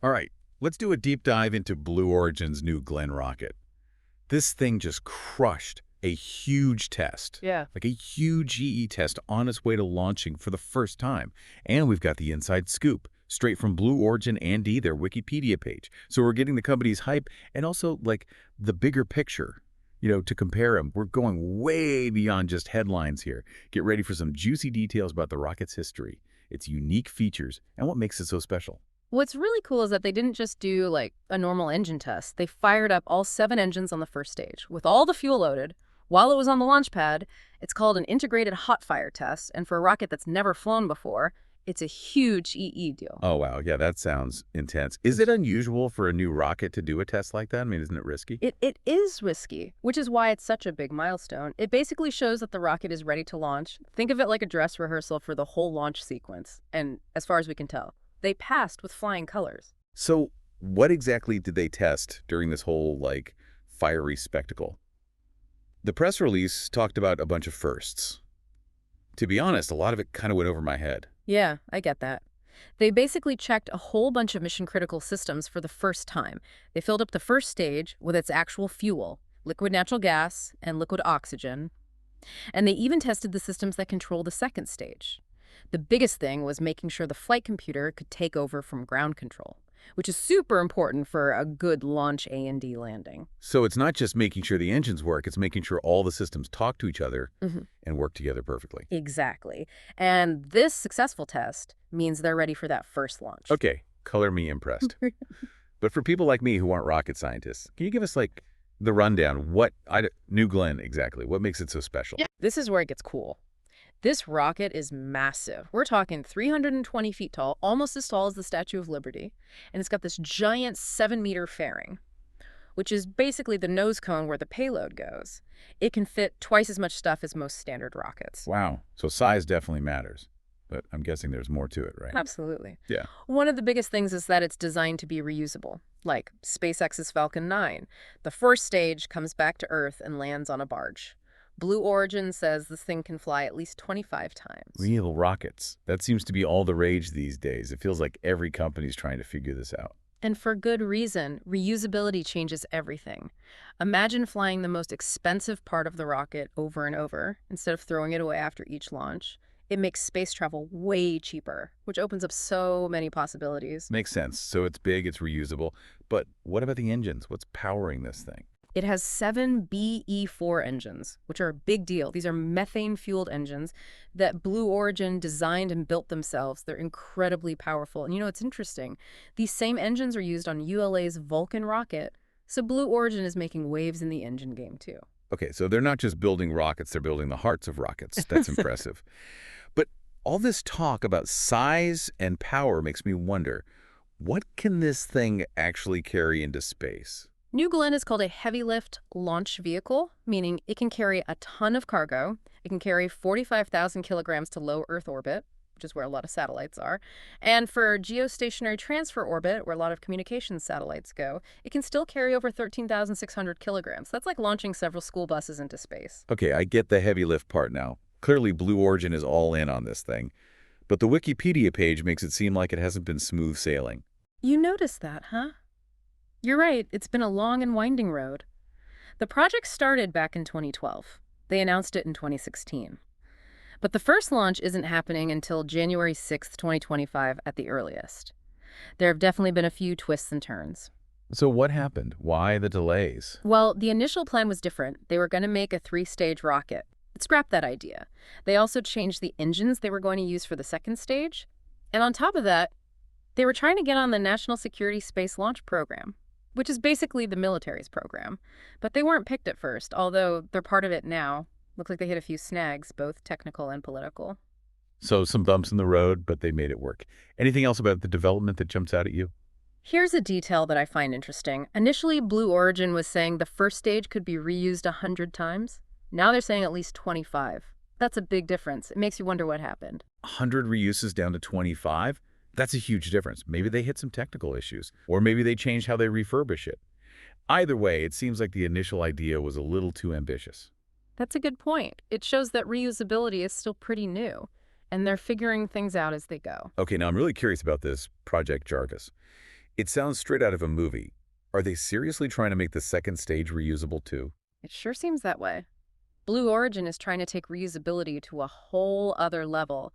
All right, let's do a deep dive into Blue Origin's New Glenn rocket. This thing just crushed a huge test, Yeah. like a huge GE test on its way to launching for the first time. And we've got the inside scoop, straight from Blue Origin and their Wikipedia page. So we're getting the company's hype and also, like, the bigger picture. To compare them, we're going way beyond just headlines here. Get ready for some juicy details about the rocket's history, its unique features, and what makes it so special. What's really cool is that they didn't just do like a normal engine test. They fired up all 7 engines on the first stage with all the fuel loaded while it was on the launch pad. It's called an integrated hot fire test, and for a rocket that's never flown before, it's a huge EE deal. Oh, wow. Yeah, that sounds intense. Is it unusual for a new rocket to do a test like that? I mean, isn't it risky? It is risky, which is why it's such a big milestone. It basically shows that the rocket is ready to launch. Think of it like a dress rehearsal for the whole launch sequence. And as far as we can tell, they passed with flying colors. So what exactly did they test during this whole, like, fiery spectacle? The press release talked about a bunch of firsts. To be honest, a lot of it kind of went over my head. Yeah, I get that. They basically checked a whole bunch of mission-critical systems for the first time. They filled up the first stage with its actual fuel, liquid natural gas and liquid oxygen, and they even tested the systems that control the second stage. The biggest thing was making sure the flight computer could take over from ground control, which is super important for a good launch A&D landing. So it's not just making sure the engines work, it's making sure all the systems talk to each other and work together perfectly. Exactly. And this successful test means they're ready for that first launch. Okay, color me impressed. But for people like me who aren't rocket scientists, can you give us, like, the rundown? New Glenn, exactly. What makes it so special? Yeah. This is where it gets cool. This rocket is massive. We're talking 320 feet tall, almost as tall as the Statue of Liberty. And it's got this giant 7-meter fairing, which is basically the nose cone where the payload goes. It can fit twice as much stuff as most standard rockets. Wow. So size definitely matters. But I'm guessing there's more to it, right? Absolutely. Yeah. One of the biggest things is that it's designed to be reusable, like SpaceX's Falcon 9. The first stage comes back to Earth and lands on a barge. Blue Origin says this thing can fly at least 25 times. Real rockets. That seems to be all the rage these days. It feels like every company's trying to figure this out. And for good reason. Reusability changes everything. Imagine flying the most expensive part of the rocket over and over instead of throwing it away after each launch. It makes space travel way cheaper, which opens up so many possibilities. Makes sense. So it's big, it's reusable. But what about the engines? What's powering this thing? It has 7 BE4 engines, which are a big deal. These are methane-fueled engines that Blue Origin designed and built themselves. They're incredibly powerful. And it's interesting. These same engines are used on ULA's Vulcan rocket, so Blue Origin is making waves in the engine game, too. Okay, so they're not just building rockets, they're building the hearts of rockets. That's impressive. But all this talk about size and power makes me wonder, what can this thing actually carry into space? New Glenn is called a heavy-lift launch vehicle, meaning it can carry a ton of cargo. It can carry 45,000 kilograms to low Earth orbit, which is where a lot of satellites are. And for geostationary transfer orbit, where a lot of communications satellites go, it can still carry over 13,600 kilograms. That's like launching several school buses into space. Okay, I get the heavy lift part now. Clearly, Blue Origin is all in on this thing. But the Wikipedia page makes it seem like it hasn't been smooth sailing. You noticed that, huh? You're right, it's been a long and winding road. The project started back in 2012. They announced it in 2016. But the first launch isn't happening until January 6th, 2025 at the earliest. There have definitely been a few twists and turns. So what happened? Why the delays? Well, the initial plan was different. They were going to make a 3-stage rocket. Scrap that idea. They also changed the engines they were going to use for the second stage. And on top of that, they were trying to get on the National Security Space Launch Program, which is basically the military's program. But they weren't picked at first, although they're part of it now. Looks like they hit a few snags, both technical and political. So some bumps in the road, but they made it work. Anything else about the development that jumps out at you? Here's a detail that I find interesting. Initially, Blue Origin was saying the first stage could be reused 100 times. Now they're saying at least 25. That's a big difference. It makes you wonder what happened. 100 reuses down to 25? That's a huge difference. Maybe they hit some technical issues, or maybe they changed how they refurbish it. Either way, it seems like the initial idea was a little too ambitious. That's a good point. It shows that reusability is still pretty new, and they're figuring things out as they go. Okay, now I'm really curious about this Project Jarvis. It sounds straight out of a movie. Are they seriously trying to make the second stage reusable too? It sure seems that way. Blue Origin is trying to take reusability to a whole other level.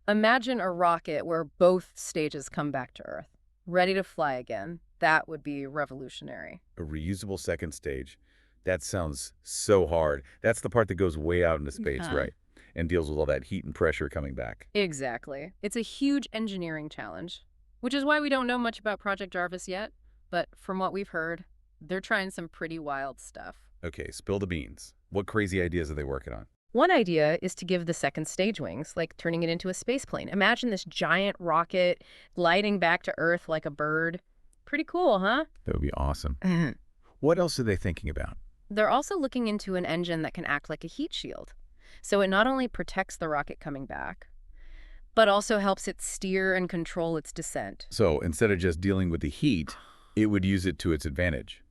Imagine a rocket where both stages come back to Earth, ready to fly again. That would be revolutionary. A reusable second stage. That sounds so hard. That's the part that goes way out into space, Yeah. right? And deals with all that heat and pressure coming back. Exactly. It's a huge engineering challenge, which is why we don't know much about Project Jarvis yet. But from what we've heard, they're trying some pretty wild stuff. Okay, spill the beans. What crazy ideas are they working on? One idea is to give the second stage wings, like turning it into a space plane. Imagine this giant rocket gliding back to Earth like a bird. Pretty cool, huh? That would be awesome. What else are they thinking about? They're also looking into an engine that can act like a heat shield. So it not only protects the rocket coming back, but also helps it steer and control its descent. So instead of just dealing with the heat, it would use it to its advantage.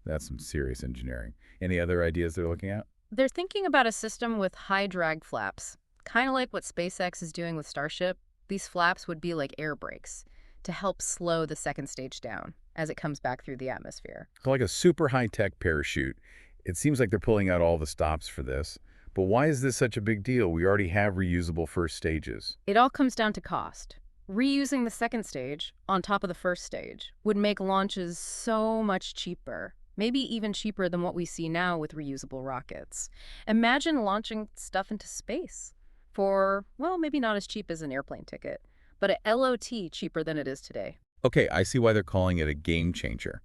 That's some serious engineering. Any other ideas they're looking at? They're thinking about a system with high drag flaps, kind of like what SpaceX is doing with Starship. These flaps would be like air brakes to help slow the second stage down as it comes back through the atmosphere. So like a super high-tech parachute. It seems like they're pulling out all the stops for this. But why is this such a big deal? We already have reusable first stages. It all comes down to cost. Reusing the second stage on top of the first stage would make launches so much cheaper, maybe even cheaper than what we see now with reusable rockets. Imagine launching stuff into space for, well, maybe not as cheap as an airplane ticket, but a LOT cheaper than it is today. Okay, I see why they're calling it a game changer.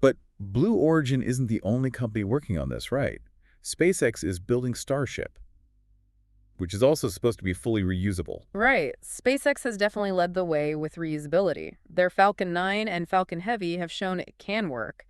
But Blue Origin isn't the only company working on this, right? SpaceX is building Starship, which is also supposed to be fully reusable. Right. SpaceX has definitely led the way with reusability. Their Falcon 9 and Falcon Heavy have shown it can work.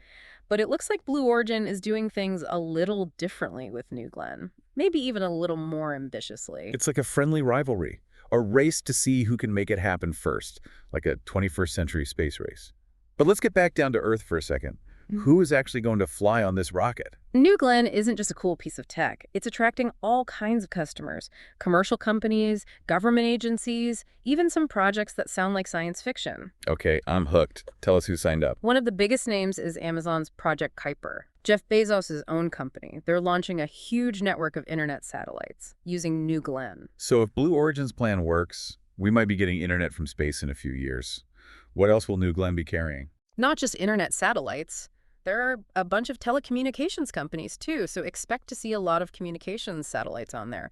But it looks like Blue Origin is doing things a little differently with New Glenn, maybe even a little more ambitiously. It's like a friendly rivalry, a race to see who can make it happen first, like a 21st century space race. But let's get back down to Earth for a second. Who is actually going to fly on this rocket? New Glenn isn't just a cool piece of tech. It's attracting all kinds of customers, commercial companies, government agencies, even some projects that sound like science fiction. Okay, I'm hooked. Tell us who signed up. One of the biggest names is Amazon's Project Kuiper, Jeff Bezos' own company. They're launching a huge network of internet satellites using New Glenn. So if Blue Origin's plan works, we might be getting internet from space in a few years. What else will New Glenn be carrying? Not just internet satellites. There are a bunch of telecommunications companies, too, so expect to see a lot of communications satellites on there.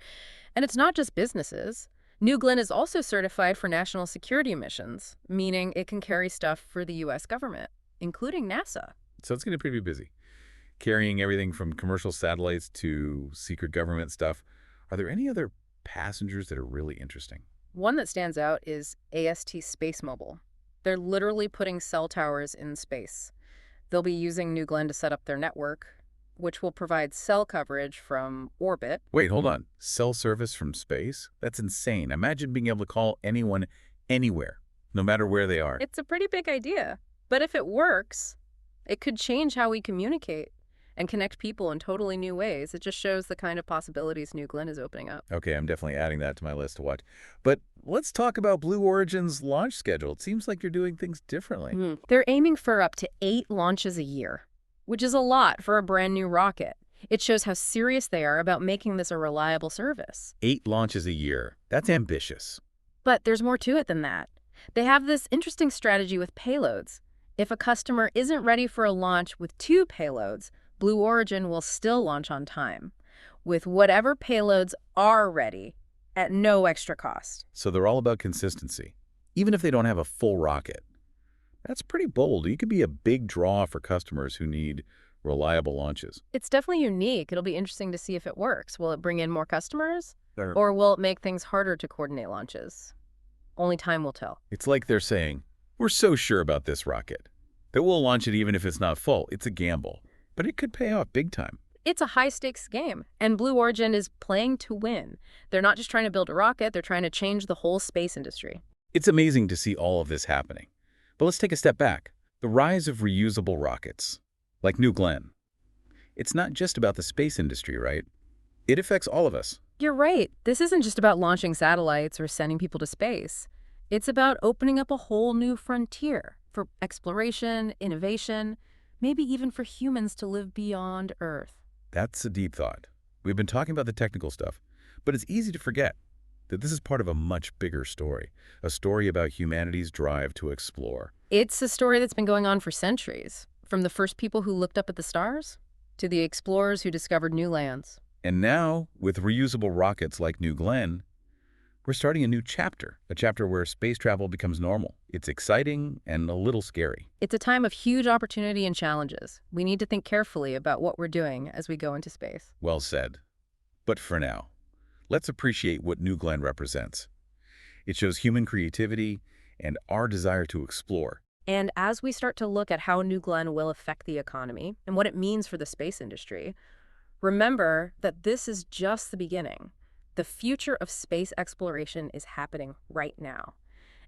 And it's not just businesses. New Glenn is also certified for national security missions, meaning it can carry stuff for the U.S. government, including NASA. So it's going to be pretty busy. Carrying everything from commercial satellites to secret government stuff. Are there any other passengers that are really interesting? One that stands out is AST Space Mobile. They're literally putting cell towers in space. They'll be using New Glenn to set up their network, which will provide cell coverage from orbit. Wait, hold on. Cell service from space? That's insane. Imagine being able to call anyone anywhere, no matter where they are. It's a pretty big idea. But if it works, it could change how we communicate and connect people in totally new ways. It just shows the kind of possibilities New Glenn is opening up. Okay, I'm definitely adding that to my list to watch. But let's talk about Blue Origin's launch schedule. It seems like you're doing things differently. They're aiming for up to 8 launches a year, which is a lot for a brand new rocket. It shows how serious they are about making this a reliable service. 8 launches a year. That's ambitious. But there's more to it than that. They have this interesting strategy with payloads. If a customer isn't ready for a launch with 2 payloads, Blue Origin will still launch on time, with whatever payloads are ready, at no extra cost. So they're all about consistency, even if they don't have a full rocket. That's pretty bold. You could be a big draw for customers who need reliable launches. It's definitely unique. It'll be interesting to see if it works. Will it bring in more customers? Or will it make things harder to coordinate launches? Only time will tell. It's like they're saying, we're so sure about this rocket that we'll launch it even if it's not full. It's a gamble, but it could pay off big time. It's a high-stakes game, and Blue Origin is playing to win. They're not just trying to build a rocket, they're trying to change the whole space industry. It's amazing to see all of this happening. But let's take a step back. The rise of reusable rockets, like New Glenn. It's not just about the space industry, right? It affects all of us. You're right. This isn't just about launching satellites or sending people to space. It's about opening up a whole new frontier. for exploration, innovation, maybe even for humans to live beyond Earth. That's a deep thought. We've been talking about the technical stuff, but it's easy to forget that this is part of a much bigger story, a story about humanity's drive to explore. It's a story that's been going on for centuries, from the first people who looked up at the stars to the explorers who discovered new lands. And now, with reusable rockets like New Glenn, we're starting a new chapter, a chapter where space travel becomes normal. It's exciting and a little scary. It's a time of huge opportunity and challenges. We need to think carefully about what we're doing as we go into space. Well said. But for now, let's appreciate what New Glenn represents. It shows human creativity and our desire to explore. And as we start to look at how New Glenn will affect the economy and what it means for the space industry, remember that this is just the beginning. The future of space exploration is happening right now,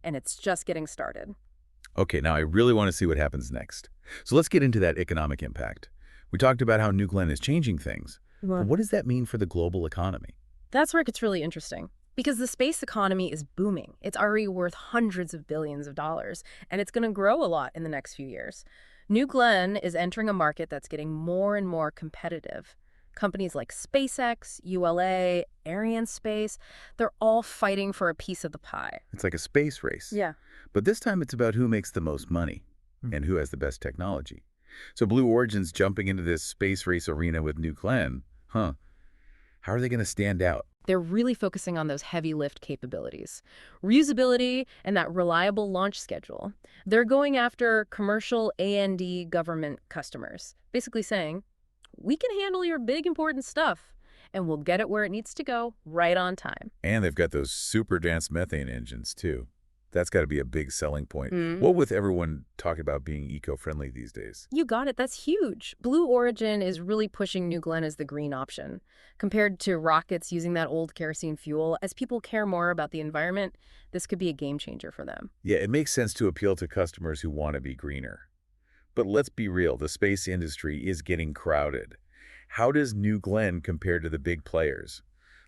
and it's just getting started. Okay, now I really want to see what happens next. So let's get into that economic impact. We talked about how New Glenn is changing things. But what does that mean for the global economy? That's where it gets really interesting. Because the space economy is booming. It's already worth hundreds of billions of dollars, and it's going to grow a lot in the next few years. New Glenn is entering a market that's getting more and more competitive. Companies like SpaceX, ULA, Arianespace, they're all fighting for a piece of the pie. It's like a space race. Yeah. But this time it's about who makes the most money and who has the best technology. So Blue Origin's jumping into this space race arena with New Glenn. How are they going to stand out? They're really focusing on those heavy lift capabilities, reusability, and that reliable launch schedule. They're going after commercial A&D government customers, basically saying, we can handle your big important stuff, and we'll get it where it needs to go right on time. And they've got those super advanced methane engines, too. That's got to be a big selling point. Mm. What with everyone talking about being eco-friendly these days? You got it. That's huge. Blue Origin is really pushing New Glenn as the green option. Compared to rockets using that old kerosene fuel, as people care more about the environment, this could be a game changer for them. Yeah, it makes sense to appeal to customers who want to be greener. But let's be real, the space industry is getting crowded. How does New Glenn compare to the big players,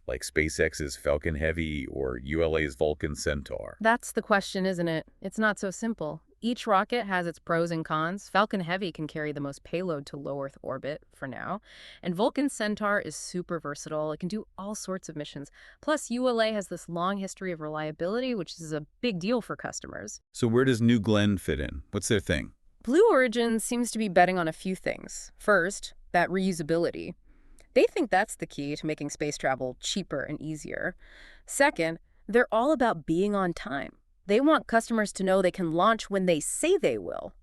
like SpaceX's Falcon Heavy or ULA's Vulcan Centaur? That's the question, isn't it? It's not so simple. Each rocket has its pros and cons. Falcon Heavy can carry the most payload to low Earth orbit for now. And Vulcan Centaur is super versatile. It can do all sorts of missions. Plus, ULA has this long history of reliability, which is a big deal for customers. So where does New Glenn fit in? What's their thing? Blue Origin seems to be betting on a few things. First, that reusability. They think that's the key to making space travel cheaper and easier. Second, they're all about being on time. They want customers to know they can launch when they say they will,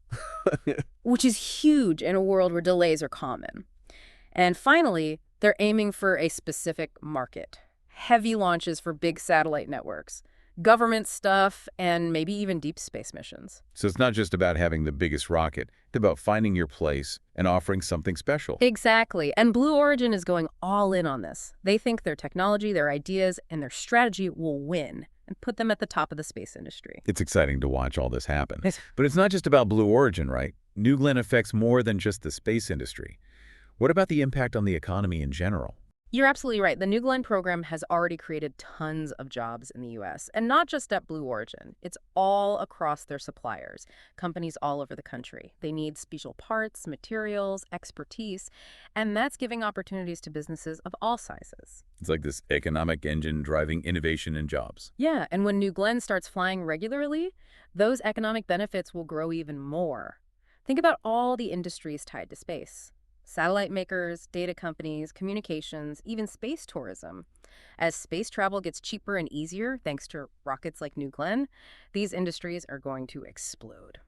which is huge in a world where delays are common. And finally, they're aiming for a specific market. Heavy launches for big satellite networks, government stuff, and maybe even deep space missions. So it's not just about having the biggest rocket. It's about finding your place and offering something special. Exactly. And Blue Origin is going all in on this. They think their technology, their ideas, and their strategy will win and put them at the top of the space industry. It's exciting to watch all this happen. But it's not just about Blue Origin, right? New Glenn affects more than just the space industry. What about the impact on the economy in general? You're absolutely right. The New Glenn program has already created tons of jobs in the U.S., and not just at Blue Origin. It's all across their suppliers, companies all over the country. They need special parts, materials, expertise, and that's giving opportunities to businesses of all sizes. It's like this economic engine driving innovation and jobs. Yeah, and when New Glenn starts flying regularly, those economic benefits will grow even more. Think about all the industries tied to space. Satellite makers, data companies, communications, even space tourism. As space travel gets cheaper and easier thanks to rockets like New Glenn, these industries are going to explode.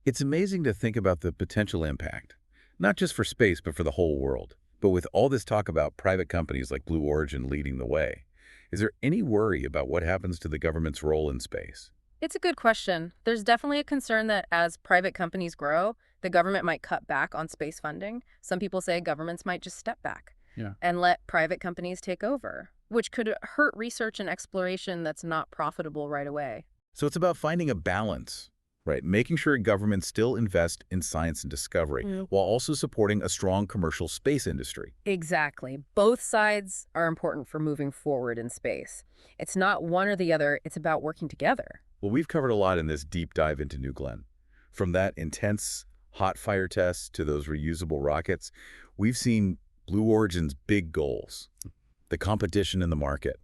It's amazing to think about the potential impact, not just for space, but for the whole world. But with all this talk about private companies like Blue Origin leading the way, is there any worry about what happens to the government's role in space? It's a good question. There's definitely a concern that as private companies grow, the government might cut back on space funding. Some people say governments might just step back and let private companies take over, which could hurt research and exploration that's not profitable right away. So it's about finding a balance, right? Making sure governments still invest in science and discovery while also supporting a strong commercial space industry. Exactly. Both sides are important for moving forward in space. It's not one or the other. It's about working together. Well, we've covered a lot in this deep dive into New Glenn. From that intense hot fire test to those reusable rockets, we've seen Blue Origin's big goals, the competition in the market,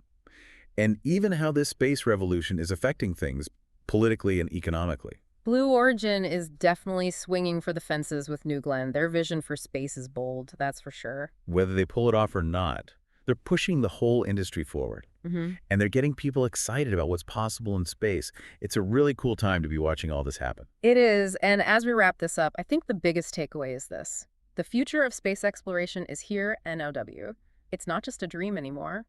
and even how this space revolution is affecting things politically and economically. Blue Origin is definitely swinging for the fences with New Glenn. Their vision for space is bold, that's for sure. Whether they pull it off or not, they're pushing the whole industry forward. Hmm. And they're getting people excited about what's possible in space. It's a really cool time to be watching all this happen. It is, and as we wrap this up, I think the biggest takeaway is this. The future of space exploration is here, NOW. It's not just a dream anymore,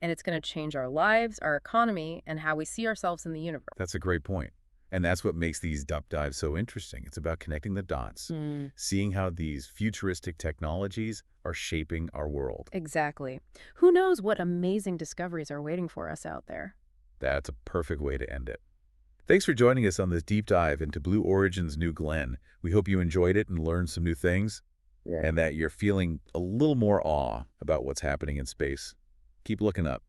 and it's going to change our lives, our economy, and how we see ourselves in the universe. That's a great point. And that's what makes these deep dives so interesting. It's about connecting the dots, Mm, seeing how these futuristic technologies are shaping our world. exactly. Who knows what amazing discoveries are waiting for us out there? That's a perfect way to end it. Thanks for joining us on this deep dive into Blue Origin's New Glenn. We hope you enjoyed it and learned some new things, Yeah. and that you're feeling a little more awe about what's happening in space. Keep looking up.